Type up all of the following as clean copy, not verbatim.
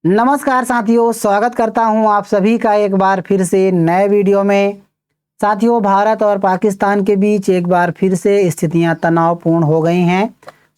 नमस्कार साथियों, स्वागत करता हूं आप सभी का एक बार फिर से नए वीडियो में। साथियों, भारत और पाकिस्तान के बीच एक बार फिर से स्थितियां तनावपूर्ण हो गई हैं।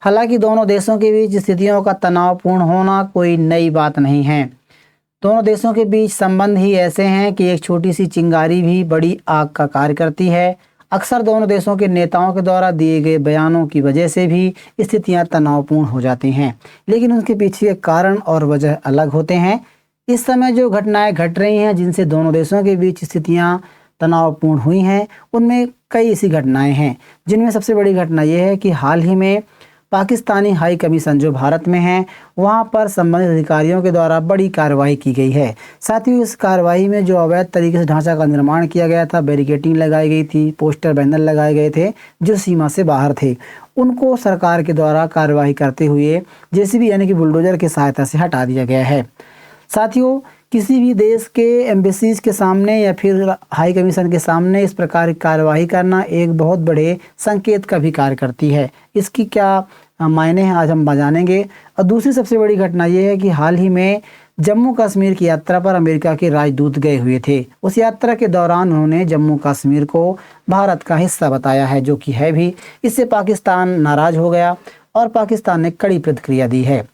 हालांकि दोनों देशों के बीच स्थितियों का तनावपूर्ण होना कोई नई बात नहीं है। दोनों देशों के बीच संबंध ही ऐसे हैं कि एक छोटी सी चिंगारी भी बड़ी आग का कार्य करती है। अक्सर दोनों देशों के नेताओं के द्वारा दिए गए बयानों की वजह से भी स्थितियां तनावपूर्ण हो जाती हैं, लेकिन उनके पीछे के कारण और वजह अलग होते हैं। इस समय जो घटनाएं घट रही हैं, जिनसे दोनों देशों के बीच स्थितियां तनावपूर्ण हुई हैं, उनमें कई ऐसी घटनाएं हैं, जिनमें सबसे बड़ी घटना यह है कि हाल ही में पाकिस्तानी हाई कमीशन जो भारत में है, वहां पर संबंधित अधिकारियों के द्वारा बड़ी कार्रवाई की गई है। साथ ही इस कार्रवाई में जो अवैध तरीके से ढांचा का निर्माण किया गया था, बैरिकेडिंग लगाई गई थी, पोस्टर बैनर लगाए गए थे जो सीमा से बाहर थे, उनको सरकार के द्वारा कार्रवाई करते हुए जेसीबी यानी कि बुलडोजर की सहायता से हटा दिया गया है। साथियों, किसी भी देश के एम्बेसीज के सामने या फिर हाई कमीशन के सामने इस प्रकार की कार्यवाही करना एक बहुत बड़े संकेत का भी कार्य करती है। इसकी क्या मायने हैं, आज हम जानेंगे। और दूसरी सबसे बड़ी घटना यह है कि हाल ही में जम्मू कश्मीर की यात्रा पर अमेरिका के राजदूत गए हुए थे। उस यात्रा के दौरान उन्होंने जम्मू कश्मीर को भारत का हिस्सा बताया है, जो कि है भी। इससे पाकिस्तान नाराज हो गया और पाकिस्तान ने कड़ी प्रतिक्रिया दी है।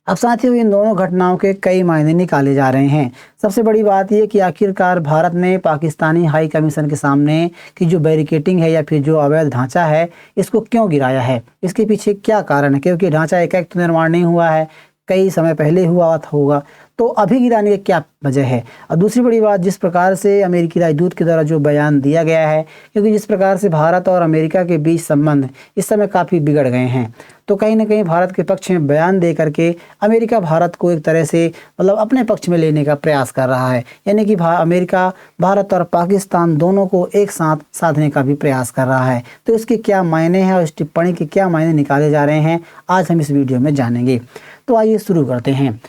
अब साथियों, इन दोनों घटनाओं के कई मायने निकाले जा रहे हैं। सबसे बड़ी बात यह कि आखिरकार भारत ने पाकिस्तानी हाई कमीशन के सामने की जो बैरिकेडिंग है या फिर जो अवैध ढांचा है, इसको क्यों गिराया है, इसके पीछे क्या कारण है। क्योंकि ढांचा एक तो निर्माण नहीं हुआ है, कई समय पहले हुआ होगा, तो अभी गिराने की क्या वजह है। और दूसरी बड़ी बात, जिस प्रकार से अमेरिकी राजदूत के द्वारा जो बयान दिया गया है, क्योंकि जिस प्रकार से भारत और अमेरिका के बीच संबंध इस समय काफ़ी बिगड़ गए हैं, तो कहीं ना कहीं भारत के पक्ष में बयान दे करके अमेरिका भारत को एक तरह से अपने पक्ष में लेने का प्रयास कर रहा है। यानी कि अमेरिका भारत और पाकिस्तान दोनों को एक साथ साधने का भी प्रयास कर रहा है। तो इसके क्या मायने हैं और इस टिप्पणी के क्या मायने निकाले जा रहे हैं, आज हम इस वीडियो में जानेंगे। तो आइए शुरू करते हैं।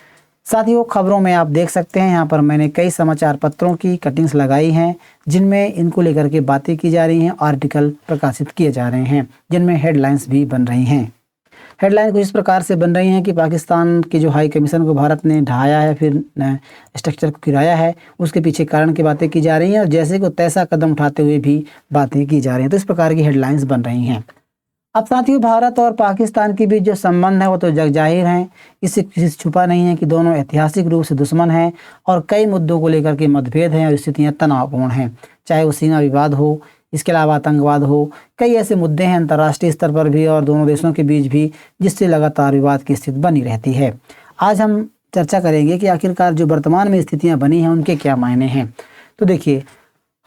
साथियों, खबरों में आप देख सकते हैं, यहाँ पर मैंने कई समाचार पत्रों की कटिंग्स लगाई हैं, जिनमें इनको लेकर के बातें की जा रही हैं, आर्टिकल प्रकाशित किए जा रहे हैं, जिनमें हेडलाइंस भी बन रही हैं। हेडलाइन कुछ इस प्रकार से बन रही हैं कि पाकिस्तान के जो हाई कमीशन को भारत ने ढाया है, फिर स्ट्रक्चर को गिराया है, उसके पीछे कारण की बातें की जा रही हैं और जैसे को तैसा कदम उठाते हुए भी बातें की जा रही हैं। तो इस प्रकार की हेडलाइंस बन रही हैं। अब साथियों, भारत और पाकिस्तान के बीच जो संबंध है वो तो जग जाहिर हैं। इससे किसी से छुपा नहीं है कि दोनों ऐतिहासिक रूप से दुश्मन हैं और कई मुद्दों को लेकर के मतभेद हैं और स्थितियां तनावपूर्ण हैं। चाहे वो सीमा विवाद हो, इसके अलावा आतंकवाद हो, कई ऐसे मुद्दे हैं अंतर्राष्ट्रीय स्तर पर भी और दोनों देशों के बीच भी, जिससे लगातार विवाद की स्थिति बनी रहती है। आज हम चर्चा करेंगे कि आखिरकार जो वर्तमान में स्थितियाँ बनी हैं, उनके क्या मायने हैं। तो देखिए,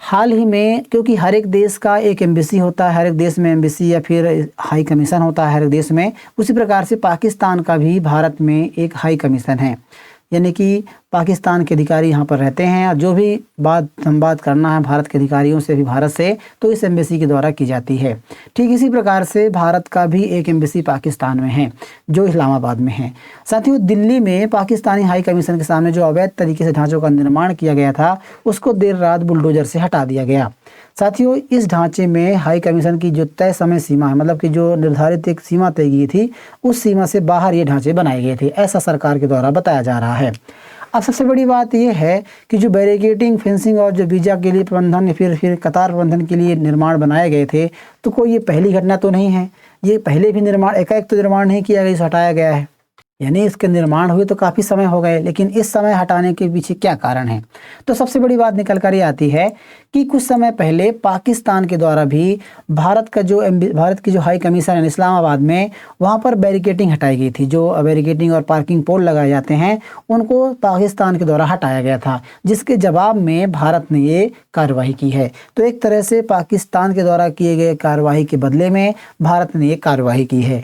हाल ही में, क्योंकि हर एक देश का एक एम्बेसी होता है, हर एक देश में एम्बेसी या फिर हाई कमीशन होता है हर एक देश में, उसी प्रकार से पाकिस्तान का भी भारत में एक हाई कमीशन है। यानी कि पाकिस्तान के अधिकारी यहाँ पर रहते हैं और जो भी बात संवाद करना है भारत के अधिकारियों से भी भारत से, तो इस एम्बेसी के द्वारा की जाती है। ठीक इसी प्रकार से भारत का भी एक एम्बेसी पाकिस्तान में है, जो इस्लामाबाद में है। साथियों, दिल्ली में पाकिस्तानी हाई कमीशन के सामने जो अवैध तरीके से ढांचों का निर्माण किया गया था, उसको देर रात बुलडोजर से हटा दिया गया। साथियों, इस ढांचे में हाई कमीशन की जो तय समय सीमा है, मतलब कि जो निर्धारित एक सीमा तय की थी, उस सीमा से बाहर ये ढांचे बनाए गए थे, ऐसा सरकार के द्वारा बताया जा रहा है। अब सबसे बड़ी बात यह है कि जो बैरिकेडिंग, फेंसिंग और जो वीजा के लिए प्रबंधन या फिर कतार प्रबंधन के लिए निर्माण बनाए गए थे, तो कोई ये पहली घटना तो नहीं है। ये पहले भी निर्माण, एकाएक तो निर्माण नहीं किया गया, इसे हटाया गया है। यानी इसके निर्माण हुए तो काफ़ी समय हो गए, लेकिन इस समय हटाने के पीछे क्या कारण है। तो सबसे बड़ी बात निकल कर ये आती है कि कुछ समय पहले पाकिस्तान के द्वारा भी भारत की जो हाई कमीशन है इस्लामाबाद में, वहाँ पर बैरिकेडिंग हटाई गई थी। जो बैरिकेडिंग और पार्किंग पोल लगाए जाते हैं, उनको पाकिस्तान के द्वारा हटाया गया था, जिसके जवाब में भारत ने ये कार्रवाई की है। तो एक तरह से पाकिस्तान के द्वारा किए गए कार्रवाई के बदले में भारत ने ये कार्रवाई की है।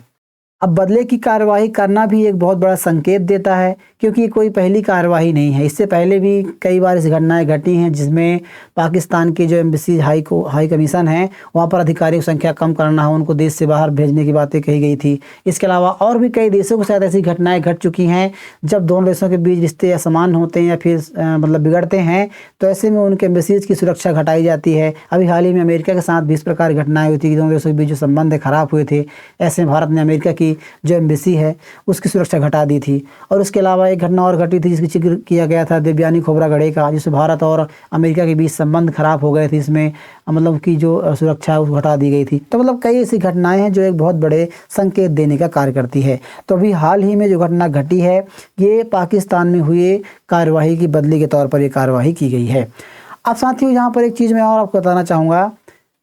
अब बदले की कार्रवाई करना भी एक बहुत बड़ा संकेत देता है, क्योंकि कोई पहली कार्रवाई नहीं है। इससे पहले भी कई बार ऐसी घटनाएं घटी हैं, जिसमें पाकिस्तान की जो एम्बेसी हाई कमीशन है, वहाँ पर अधिकारियों की संख्या कम करना है, उनको देश से बाहर भेजने की बातें कही गई थी। इसके अलावा और भी कई देशों के साथ ऐसी घटनाएं घट चुकी हैं, जब दोनों देशों के बीच रिश्ते असमान होते हैं या फिर बिगड़ते हैं, तो ऐसे में उनके एम्बेसीज की सुरक्षा घटाई जाती है। अभी हाल ही में अमेरिका के साथ भी इस प्रकार घटनाएं हुई थी कि दोनों देशों के बीच जो संबंध खराब हुए थे, ऐसे में भारत ने अमेरिका की की जो एम्बेसी है उसकी सुरक्षा घटा दी थी। और उसके अलावा एक घटना और घटी थी जिसकी जिक्र किया गया था देवयानी खोबरागड़े का, जिससे भारत और अमेरिका के बीच संबंध खराब हो गए थे। इसमें मतलब की जो सुरक्षा है वो घटा दी गई थी। तो मतलब कई ऐसी घटनाएं हैं जो एक बहुत बड़े संकेत देने का कार्य करती है। तो अभी हाल ही में जो घटना घटी है ये पाकिस्तान में हुए कार्यवाही की बदली के तौर पर ये कार्यवाही की गई है। अब साथियों यहाँ पर एक चीज़ मैं और आपको बताना चाहूँगा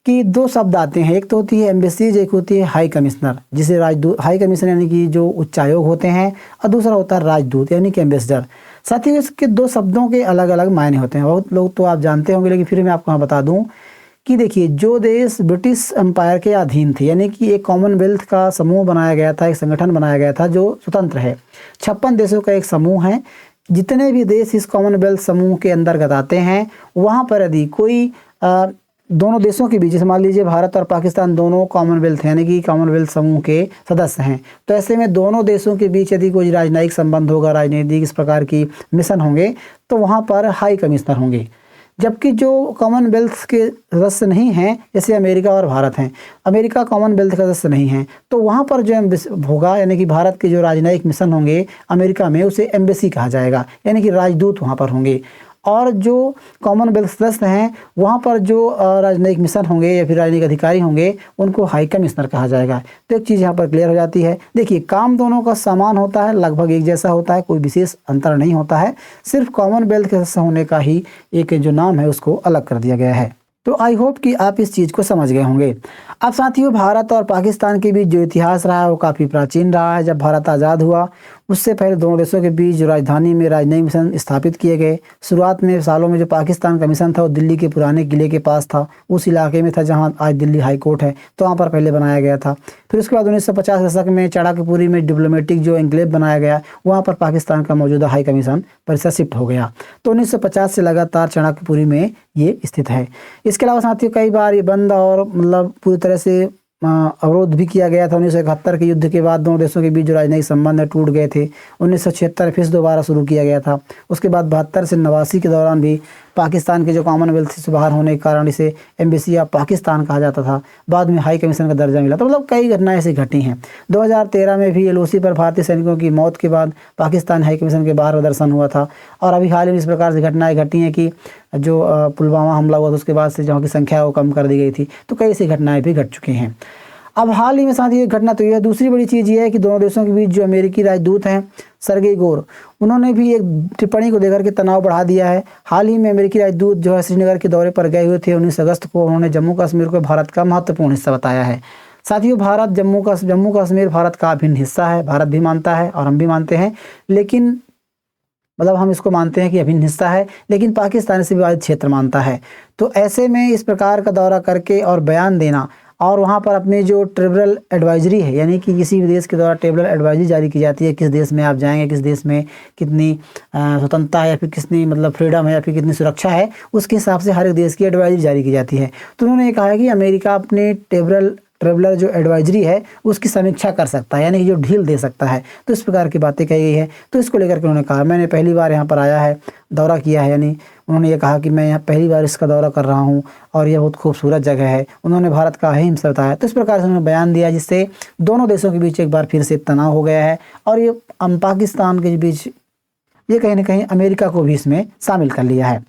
कि दो शब्द आते हैं, एक तो होती है एम्बेसीज, एक होती है हाई कमिश्नर, जिसे राजदूत, हाई कमिश्नर यानी कि जो उच्चायोग होते हैं, और दूसरा होता है राजदूत यानी कि एम्बेसडर। साथियों इसके दो शब्दों के अलग अलग मायने होते हैं, बहुत लोग तो आप जानते होंगे, लेकिन फिर मैं आपको यहाँ बता दूँ कि देखिए जो देश ब्रिटिश एम्पायर के अधीन थे, यानी कि एक कॉमनवेल्थ का समूह बनाया गया था, एक संगठन बनाया गया था जो स्वतंत्र है, 56 देशों का एक समूह है। जितने भी देश इस कॉमनवेल्थ समूह के अंतर्गत आते हैं वहाँ पर यदि कोई दोनों देशों के बीच, जैसे मान लीजिए भारत और पाकिस्तान दोनों कॉमनवेल्थ यानी कि कॉमनवेल्थ समूह के सदस्य हैं, तो ऐसे में दोनों देशों के बीच यदि कोई राजनयिक संबंध होगा, राजनीतिक इस प्रकार की मिशन होंगे, तो वहाँ पर हाई कमिश्नर होंगे। जबकि जो कॉमनवेल्थ के सदस्य नहीं हैं, जैसे अमेरिका और भारत हैं, अमेरिका कॉमनवेल्थ का सदस्य नहीं है, तो वहाँ पर जो होगा यानी कि भारत के जो राजनयिक मिशन होंगे अमेरिका में, उसे एम्बेसी कहा जाएगा, यानी कि राजदूत वहाँ पर होंगे। और जो कॉमनवेल्थ सदस्य हैं वहाँ पर जो राजनयिक मिशन होंगे या फिर राजनयिक अधिकारी होंगे उनको हाई कमिश्नर कहा जाएगा। तो एक चीज़ यहाँ पर क्लियर हो जाती है। देखिए काम दोनों का समान होता है, लगभग एक जैसा होता है, कोई विशेष अंतर नहीं होता है, सिर्फ कॉमनवेल्थ के सदस्य होने का ही एक जो नाम है उसको अलग कर दिया गया है। तो आई होप कि आप इस चीज़ को समझ गए होंगे। अब साथियों भारत और पाकिस्तान के बीच जो इतिहास रहा है वो काफ़ी प्राचीन रहा है। जब भारत आज़ाद हुआ उससे पहले दोनों देशों के बीच जो राजधानी में राजनयिक मिशन स्थापित किए गए। शुरुआत में सालों में जो पाकिस्तान का मिशन था वो दिल्ली के पुराने किले के पास था, उस इलाके में था जहाँ आज दिल्ली हाई कोर्ट है, तो वहाँ पर पहले बनाया गया था। फिर उसके बाद 1950 दशक में चाणक्यपुरी में डिप्लोमेटिक जो एन्क्लेव बनाया गया, वहाँ पर पाकिस्तान का मौजूदा हाई कमीशन परिसर शिफ्ट हो गया। तो 1950 से लगातार चाणक्यपुरी में ये स्थित है। इसके अलावा साथियों कई बार ये बंद और मतलब पूरी तरह से अवरोध भी किया गया था। 1971 के युद्ध के बाद दोनों देशों के बीच जो राजनयिक संबंध टूट गए थे। 1976 फिर दोबारा शुरू किया गया था। उसके बाद 72 से 89 के दौरान भी पाकिस्तान के जो कॉमनवेल्थ से बाहर होने के कारण इसे एम्बेसी ऑफ पाकिस्तान कहा जाता था। बाद में हाई कमीशन का दर्जा मिला। तो मतलब कई घटनाएं ऐसी घटी हैं। 2013 में भी LOC पर भारतीय सैनिकों की मौत के बाद पाकिस्तान हाई कमीशन के बाहर प्रदर्शन हुआ था। और अभी हाल ही में इस प्रकार से घटनाएं घटी हैं कि जो पुलवामा हमला हुआ था उसके बाद से जहाँ की संख्या वो कम कर दी गई थी। तो कई ऐसी घटनाएं भी घट चुकी हैं। अब हाल ही में साथ ये घटना तो यह दूसरी बड़ी चीज़ ये है कि दोनों देशों के बीच जो अमेरिकी राजदूत हैं सर्गेई गोर, उन्होंने भी एक टिप्पणी को देकर के तनाव बढ़ा दिया है। हाल ही में अमेरिकी राजदूत जो है श्रीनगर के दौरे पर गए हुए थे 19 अगस्त को, उन्होंने जम्मू कश्मीर को भारत का महत्वपूर्ण हिस्सा बताया है। साथियों भारत जम्मू कश्मीर भारत का अभिन्न हिस्सा है, भारत भी मानता है और हम भी मानते हैं, लेकिन मतलब हम इसको मानते हैं कि अभिन्न हिस्सा है, लेकिन पाकिस्तान से विवादित क्षेत्र मानता है। तो ऐसे में इस प्रकार का दौरा करके और बयान देना और वहाँ पर अपनी जो ट्रिब्यूनल एडवाइजरी है, यानी कि किसी भी देश के द्वारा ट्रिब्यूनल एडवाइजरी जारी की जाती है, किस देश में आप जाएंगे, किस देश में कितनी स्वतंत्रता है या फिर कितनी मतलब फ्रीडम है या फिर कितनी सुरक्षा है, उसके हिसाब से हर एक देश की एडवाइजरी जारी की जाती है। तो उन्होंने ये कहा है कि अमेरिका अपने ट्रेवलर जो एडवाइजरी है उसकी समीक्षा कर सकता है, यानी कि जो ढील दे सकता है। तो इस प्रकार की बातें कही गई है। तो इसको लेकर के उन्होंने कहा मैंने पहली बार यहाँ पर आया है, दौरा किया है, यानी उन्होंने ये कहा कि मैं यहाँ पहली बार इसका दौरा कर रहा हूँ और यह बहुत खूबसूरत जगह है। उन्होंने भारत का अहिंस बताया। तो इस प्रकार से उन्होंने बयान दिया जिससे दोनों देशों के बीच एक बार फिर से तनाव हो गया है और ये पाकिस्तान के बीच ये कहीं ना कहीं अमेरिका को भी इसमें शामिल कर लिया है।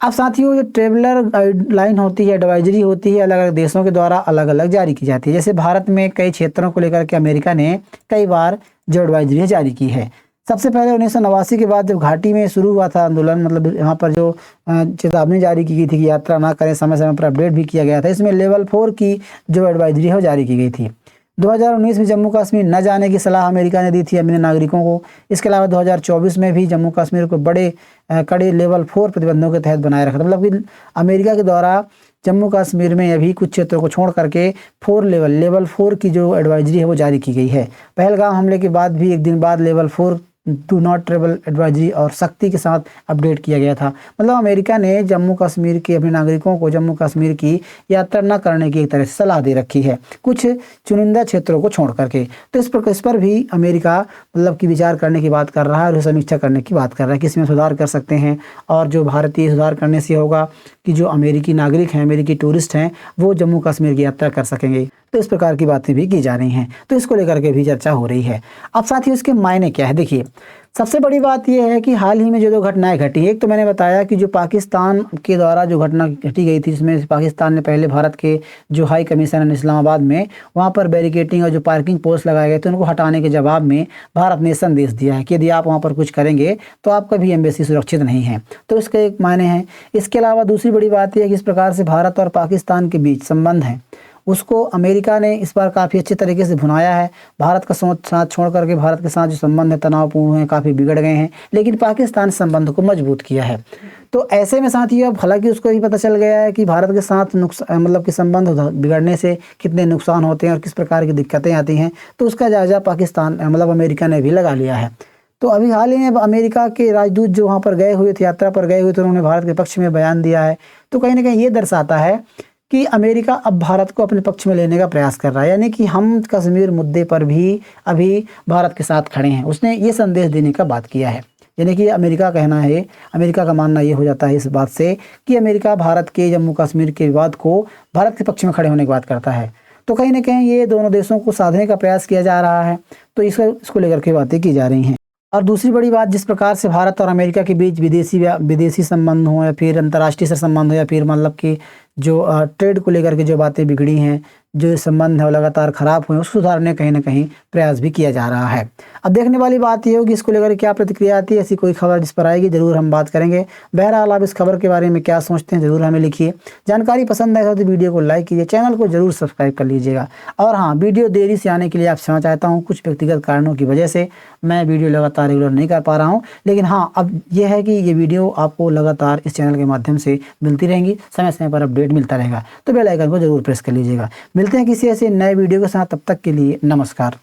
अब साथियों ये ट्रेवलर गाइडलाइन होती है, एडवाइजरी होती है, अलग अलग देशों के द्वारा अलग अलग जारी की जाती है। जैसे भारत में कई क्षेत्रों को लेकर के अमेरिका ने कई बार जो एडवाइजरी जारी की है। सबसे पहले 1989 के बाद जब घाटी में शुरू हुआ था आंदोलन, मतलब यहाँ पर जो चेतावनी जारी की गई थी कि यात्रा ना करें, समय समय पर अपडेट भी किया गया था। इसमें लेवल 4 की जो एडवाइजरी है वो जारी की गई थी। 2019 में जम्मू कश्मीर न जाने की सलाह अमेरिका ने दी थी अपने नागरिकों को। इसके अलावा 2024 में भी जम्मू कश्मीर को बड़े कड़े लेवल 4 प्रतिबंधों के तहत बनाए रखा था। मतलब कि अमेरिका के द्वारा जम्मू कश्मीर में अभी कुछ क्षेत्रों को छोड़ करके लेवल 4 की जो एडवाइजरी है वो जारी की गई है। पहलगाम हमले के बाद भी एक दिन बाद level 4 do not travel advisory और सख्ती के साथ अपडेट किया गया था। मतलब अमेरिका ने जम्मू कश्मीर के अपने नागरिकों को जम्मू कश्मीर की यात्रा न करने की एक तरह से सलाह दे रखी है, कुछ चुनिंदा क्षेत्रों को छोड़ करके। तो इस पर भी अमेरिका मतलब कि विचार करने की बात कर रहा है और समीक्षा करने की बात कर रहा है कि इसमें सुधार कर सकते हैं। और जो भारतीय सुधार करने से होगा कि जो अमेरिकी नागरिक हैं, अमेरिकी टूरिस्ट हैं, वो जम्मू कश्मीर की यात्रा कर सकेंगे। तो इस प्रकार की बातें भी की जा रही हैं, तो इसको लेकर के भी चर्चा हो रही है। अब साथियों इसके मायने क्या है, देखिए सबसे बड़ी बात यह है कि हाल ही में जो दो घटनाएं घटी, एक तो मैंने बताया कि जो पाकिस्तान के द्वारा जो घटना घटी गई थी, जिसमें पाकिस्तान ने पहले भारत के जो हाई कमीशन इस्लामाबाद में वहाँ पर बैरिकेटिंग और जो पार्किंग पोस्ट लगाए गए थे उनको हटाने के जवाब में भारत ने संदेश दिया है कि यदि आप वहाँ पर कुछ करेंगे तो आपका भी एम्बेसी सुरक्षित नहीं है, तो इसके एक मायने हैं। इसके अलावा दूसरी बड़ी बात यह है कि इस प्रकार से भारत और पाकिस्तान के बीच संबंध है उसको अमेरिका ने इस बार काफ़ी अच्छे तरीके से भुनाया है। भारत का साथ छोड़ करके भारत के साथ जो संबंध है तनावपूर्ण हैं, काफ़ी बिगड़ गए हैं, लेकिन पाकिस्तान संबंध को मजबूत किया है। तो ऐसे में साथियों अब हालांकि उसको भी पता चल गया है कि भारत के साथ मतलब कि संबंध बिगड़ने से कितने नुकसान होते हैं और किस प्रकार की दिक्कतें आती हैं, तो उसका जायजा पाकिस्तान मतलब अमेरिका ने भी लगा लिया है। तो अभी हाल ही में अमेरिका के राजदूत जो वहाँ पर गए हुए थे, यात्रा पर गए हुए थे, उन्होंने भारत के पक्ष में बयान दिया है। तो कहीं ना कहीं ये दर्शाता है कि अमेरिका अब भारत को अपने पक्ष में लेने का प्रयास कर रहा है, यानी कि हम कश्मीर मुद्दे पर भी अभी भारत के साथ खड़े हैं। उसने ये संदेश देने का बात किया है, यानी कि अमेरिका कहना है, अमेरिका का मानना ये हो जाता है इस बात से कि अमेरिका भारत के जम्मू कश्मीर के विवाद को भारत के पक्ष में खड़े होने की बात करता है। तो कहीं ना कहीं ये दोनों देशों को साधने का प्रयास किया जा रहा है, तो इसको लेकर के बातें की जा रही हैं। और दूसरी बड़ी बात, जिस प्रकार से भारत और अमेरिका के बीच विदेशी संबंध हो या फिर अंतर्राष्ट्रीय से संबंध हो या फिर मतलब कि जो ट्रेड को लेकर के जो बातें बिगड़ी हैं, जो संबंध है वो लगातार खराब हुए, उसको सुधारने कहीं ना कहीं प्रयास भी किया जा रहा है। अब देखने वाली बात ये होगी इसको लेकर क्या प्रतिक्रिया आती है। ऐसी कोई खबर जिस पर आएगी जरूर हम बात करेंगे। बहरहाल आप इस खबर के बारे में क्या सोचते हैं जरूर हमें लिखिए। जानकारी पसंद आएगा तो वीडियो को लाइक कीजिए, चैनल को जरूर सब्सक्राइब कर लीजिएगा। और हाँ, वीडियो देरी से आने के लिए आप क्षमा चाहता हूँ, कुछ व्यक्तिगत कारणों की वजह से मैं वीडियो लगातार रेगुलर नहीं कर पा रहा हूँ, लेकिन हाँ अब यह है कि ये वीडियो आपको लगातार इस चैनल के माध्यम से मिलती रहेंगी, समय समय पर अपडेट मिलता रहेगा, तो बेल आइकन को जरूर प्रेस कर लीजिएगा। मिलते हैं किसी ऐसे नए वीडियो के साथ, तब तक के लिए नमस्कार।